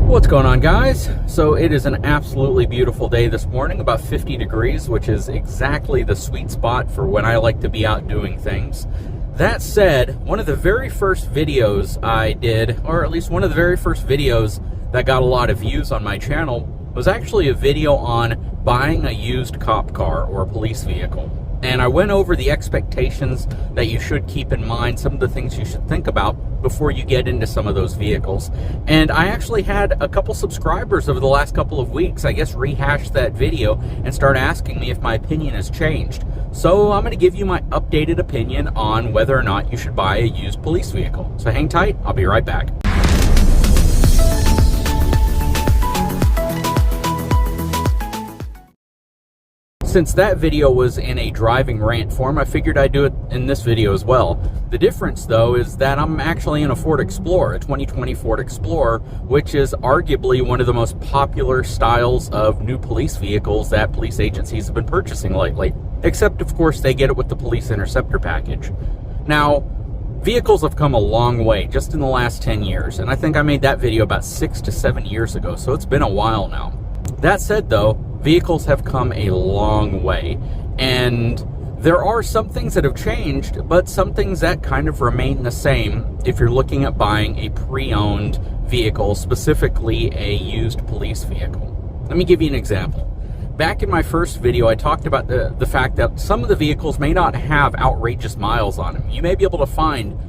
What's going on, guys? So it is an absolutely beautiful day this morning, about 50 degrees, which is exactly the sweet spot for when I like to be out doing things. That said, one of the very first videos I did, or at least one of the very first videos that got a lot of views on my channel, was actually a video on buying a used cop car or a police vehicle. And I went over the expectations that you should keep in mind, some of the things you should think about before you get into some of those vehicles. And I actually had a couple subscribers over the last couple of weeks, I guess, rehash that video and start asking me if my opinion has changed. So I'm going to give you my updated opinion on whether or not you should buy a used police vehicle. So hang tight, I'll be right back. Since that video was in a driving rant form, I figured I'd do it in this video as well. The difference, though, is that I'm actually in a Ford Explorer, a 2020 Ford Explorer, which is arguably one of the most popular styles of new police vehicles that police agencies have been purchasing lately. Except, of course, they get it with the Police Interceptor package. Now, vehicles have come a long way just in the last 10 years, and I think I made that video about 6 to 7 years ago, so it's been a while now. That said, though, vehicles have come a long way, and there are some things that have changed, but some things that kind of remain the same if you're looking at buying a pre-owned vehicle, specifically a used police vehicle. Let me give you an example. Back in my first video, I talked about the fact that some of the vehicles may not have outrageous miles on them. You may be able to find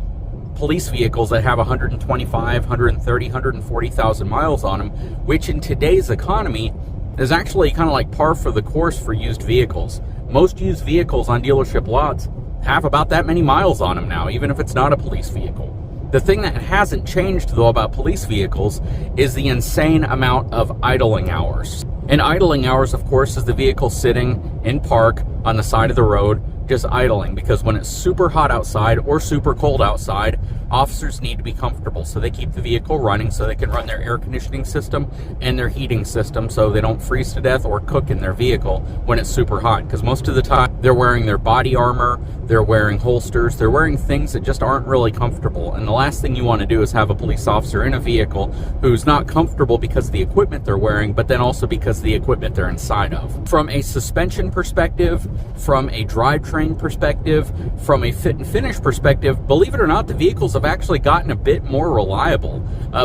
police vehicles that have 125, 130, 140,000 miles on them, which in today's economy is actually kind of like par for the course for used vehicles. Most used vehicles on dealership lots have about that many miles on them now, even if it's not a police vehicle. The thing that hasn't changed, though, about police vehicles is the insane amount of idling hours. And idling hours, of course, is the vehicle sitting in park on the side of the road, just idling, because when it's super hot outside or super cold outside, officers need to be comfortable, so they keep the vehicle running so they can run their air conditioning system and their heating system so they don't freeze to death or cook in their vehicle when it's super hot, because most of the time they're wearing their body armor, they're wearing holsters, they're wearing things that just aren't really comfortable. And the last thing you want to do is have a police officer in a vehicle who's not comfortable because of the equipment they're wearing, but then also because of the equipment they're inside of. From a suspension perspective, from a drivetrain perspective, from a fit and finish perspective, believe it or not, the vehicles have actually gotten a bit more reliable.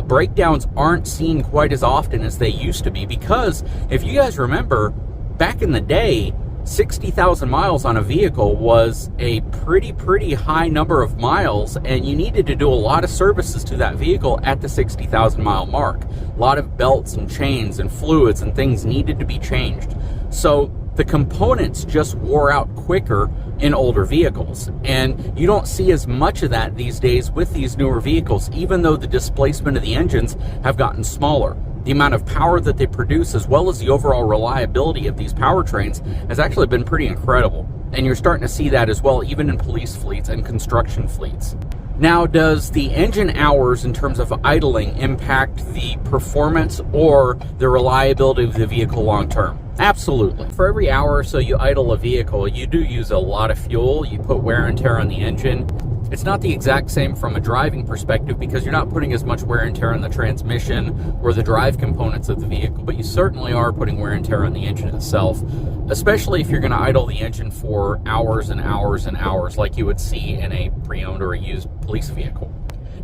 Breakdowns aren't seen quite as often as they used to be, because if you guys remember, back in the day, 60,000 miles on a vehicle was a pretty high number of miles, and you needed to do a lot of services to that vehicle at the 60,000 mile mark. A lot of belts and chains and fluids and things needed to be changed. So the components just wore out quicker in older vehicles, and you don't see as much of that these days with these newer vehicles, even though the displacement of the engines have gotten smaller. The amount of power that they produce, as well as the overall reliability of these powertrains, has actually been pretty incredible. And you're starting to see that as well, even in police fleets and construction fleets. Now, does the engine hours in terms of idling impact the performance or the reliability of the vehicle long term? Absolutely. For every hour or so you idle a vehicle, you do use a lot of fuel, you put wear and tear on the engine. It's not the exact same from a driving perspective, because you're not putting as much wear and tear on the transmission or the drive components of the vehicle, but you certainly are putting wear and tear on the engine itself, especially if you're going to idle the engine for hours and hours and hours like you would see in a pre-owned or a used police vehicle.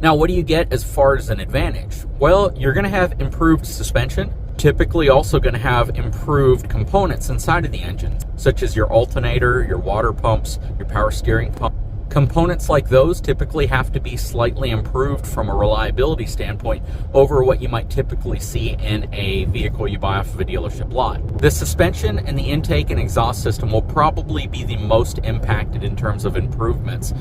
Now, what do you get as far as an advantage? Well, you're going to have improved suspension, typically also going to have improved components inside of the engine, such as your alternator, your water pumps, your power steering pump. Components like those typically have to be slightly improved from a reliability standpoint over what you might typically see in a vehicle you buy off of a dealership lot. The suspension and the intake and exhaust system will probably be the most impacted in terms of improvements,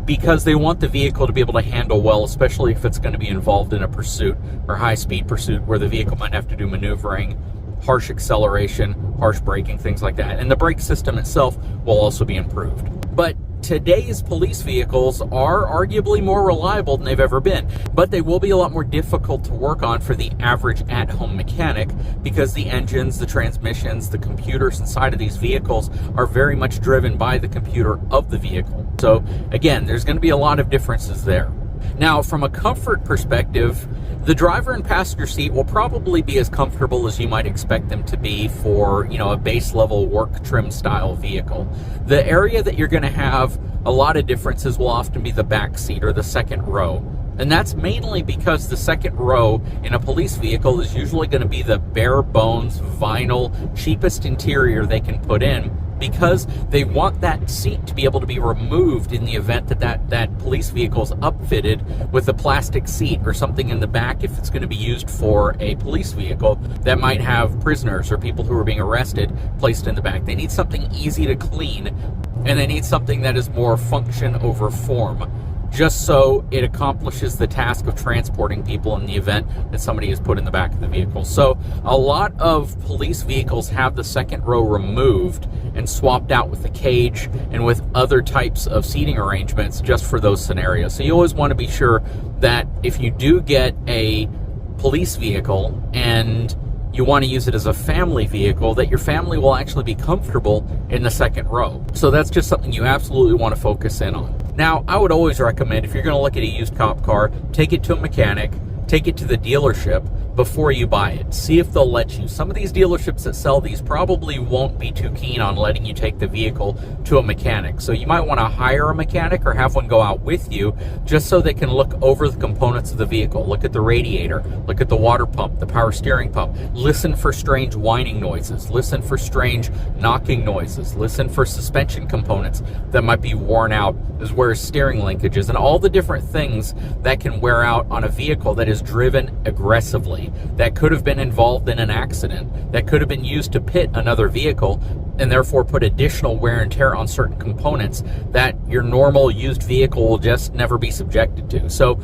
because they want the vehicle to be able to handle well, especially if it's going to be involved in a pursuit or high-speed pursuit where the vehicle might have to do maneuvering, harsh acceleration, harsh braking, things like that. And the brake system itself will also be improved. But today's police vehicles are arguably more reliable than they've ever been, but they will be a lot more difficult to work on for the average at-home mechanic, because the engines, the transmissions, the computers inside of these vehicles are very much driven by the computer of the vehicle. So again, there's going to be a lot of differences there. Now, from a comfort perspective, the driver and passenger seat will probably be as comfortable as you might expect them to be for, a base level work trim style vehicle. The area that you're going to have a lot of differences will often be the back seat or the second row. And that's mainly because the second row in a police vehicle is usually going to be the bare bones, vinyl, cheapest interior they can put in, because they want that seat to be able to be removed in the event that police vehicle is upfitted with a plastic seat or something in the back if it's going to be used for a police vehicle that might have prisoners or people who are being arrested placed in the back. They need something easy to clean, and they need something that is more function over form, just so it accomplishes the task of transporting people in the event that somebody is put in the back of the vehicle. So a lot of police vehicles have the second row removed and swapped out with the cage and with other types of seating arrangements just for those scenarios. So you always want to be sure that if you do get a police vehicle and you want to use it as a family vehicle, that your family will actually be comfortable in the second row. So that's just something you absolutely want to focus in on. Now, I would always recommend, if you're going to look at a used cop car, take it to a mechanic, take it to the dealership before you buy it. See if they'll let you. Some of these dealerships that sell these probably won't be too keen on letting you take the vehicle to a mechanic. So you might want to hire a mechanic or have one go out with you just so they can look over the components of the vehicle. Look at the radiator, look at the water pump, the power steering pump. Listen for strange whining noises. Listen for strange knocking noises. Listen for suspension components that might be worn out, as well as steering linkages and all the different things that can wear out on a vehicle that is driven aggressively, that could have been involved in an accident, that could have been used to pit another vehicle, and therefore put additional wear and tear on certain components that your normal used vehicle will just never be subjected to. So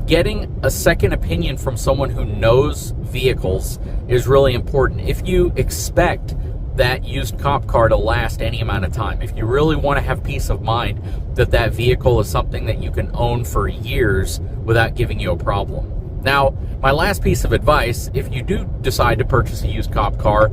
getting a second opinion from someone who knows vehicles is really important. If you expect that used cop car to last any amount of time, if you really want to have peace of mind that that vehicle is something that you can own for years without giving you a problem. Now, my last piece of advice, if you do decide to purchase a used cop car,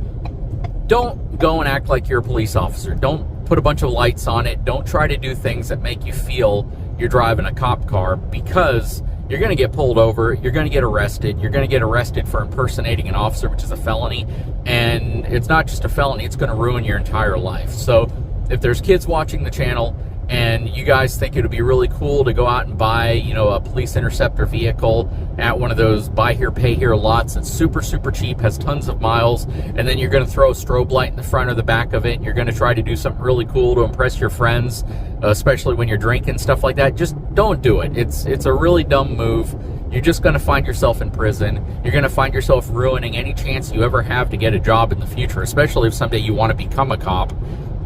don't go and act like you're a police officer. Don't put a bunch of lights on it. Don't try to do things that make you feel you're driving a cop car, because you're going to get pulled over, you're going to get arrested, you're going to get arrested for impersonating an officer, which is a felony, and it's not just a felony, it's going to ruin your entire life. So if there's kids watching the channel and you guys think it would be really cool to go out and buy, a police interceptor vehicle at one of those buy here, pay here lots that's super, super cheap, has tons of miles, and then you're going to throw a strobe light in the front or the back of it, and you're going to try to do something really cool to impress your friends, especially when you're drinking, stuff like that, just don't do it. It's a really dumb move. You're just going to find yourself in prison. You're going to find yourself ruining any chance you ever have to get a job in the future, especially if someday you want to become a cop.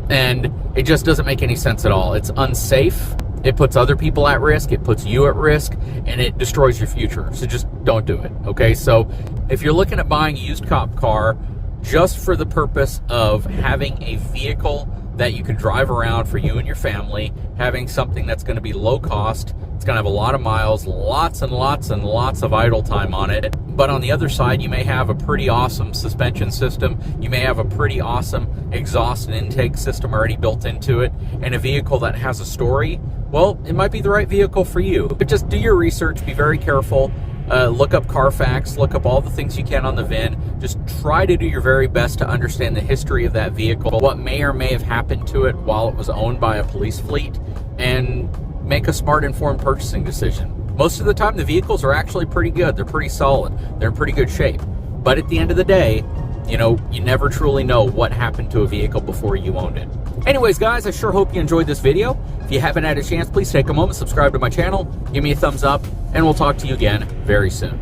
And it just doesn't make any sense at all. It's unsafe. It puts other people at risk. It puts you at risk, and it destroys your future. So just don't do it. Okay. So if you're looking at buying a used cop car just for the purpose of having a vehicle that you can drive around for you and your family, having something that's going to be low cost, it's going to have a lot of miles, lots and lots and lots of idle time on it. But on the other side, you may have a pretty awesome suspension system. You may have a pretty awesome exhaust and intake system already built into it, and a vehicle that has a story. Well, it might be the right vehicle for you. But just do your research, be very careful. Look up Carfax, look up all the things you can on the VIN. Just try to do your very best to understand the history of that vehicle, what may or may have happened to it while it was owned by a police fleet, and make a smart, informed purchasing decision. Most of the time, the vehicles are actually pretty good. They're pretty solid. They're in pretty good shape. But at the end of the day, you never truly know what happened to a vehicle before you owned it. Anyways, guys, I sure hope you enjoyed this video. If you haven't had a chance, please take a moment, subscribe to my channel, give me a thumbs up, and we'll talk to you again very soon.